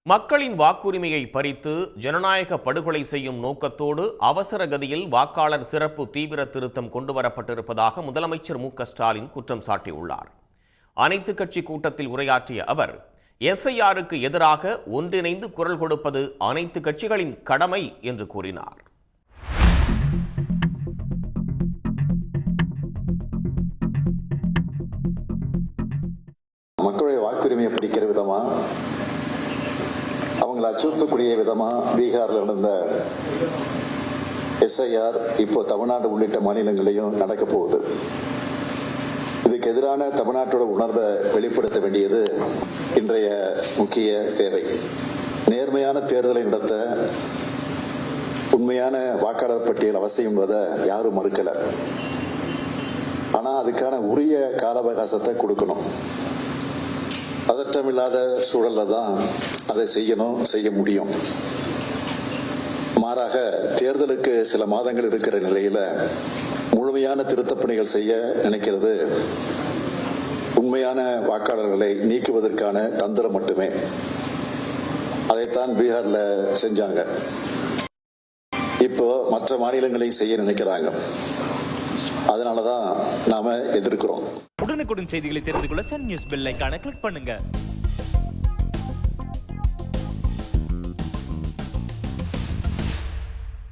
மக்களின் வாக்குரிமையை பறித்து ஜனநாயக படுகொலை செய்யும் நோக்கத்தோடு அவசர கதியில் வாக்காளர் சிறப்பு தீவிர திருத்தம் கொண்டுவரப்பட்டிருப்பதாக முதலமைச்சர் மு.க.ஸ்டாலின் குற்றம் சாட்டியுள்ளார். அனைத்து கட்சி கூட்டத்தில் உரையாற்றிய அவர், எஸ்ஐஆருக்கு எதிராக ஒன்றிணைந்து குரல் கொடுப்பது அனைத்து கட்சிகளின் கடமை என்று கூறினார். மக்களுடைய வாக்குரிமையை பிடிக்கிற விதமா, அவங்களை அச்சுறுத்தக்கூடிய விதமா பீகார்ல நடந்த எஸ்ஐஆர் இப்போ தமிழ்நாடு உள்ளிட்ட மாநிலங்களையும் நடக்க போகுது. இதுக்கு எதிரான தமிழ்நாட்டோட உணர்வை வெளிப்படுத்த வேண்டியது இன்றைய முக்கிய தேவை. நேர்மையான தேர்தலை நடத்த உண்மையான வாக்காளர் பட்டியல் அவசியம் என்பதை யாரும் மறுக்கல. ஆனா அதுக்கான உரிய கால அவகாசத்தை கொடுக்கணும். பதற்றமில்லாத சூழல்ல தான் அதை செய்ய முடியும். மாறாக தேர்தலுக்கு சில மாதங்கள் இருக்கிற நிலையில முழுமையான திருத்தப் பணிகள் செய்ய நினைக்கிறது உண்மையான வாக்காளர்களை நீக்குவதற்கான தந்திரம் மட்டுமே. அதைத்தான் பீகார்ல செஞ்சாங்க. இப்போ மற்ற மாநிலங்களையும் செய்ய நினைக்கிறாங்க. அதனாலதான் நாம எதிர்க்கிறோம். உடனுக்குடன் செய்திகளை தெரிந்து கொள்ள சன் நியூஸ் பெல் ஐகானை கிளிக் பண்ணுங்க.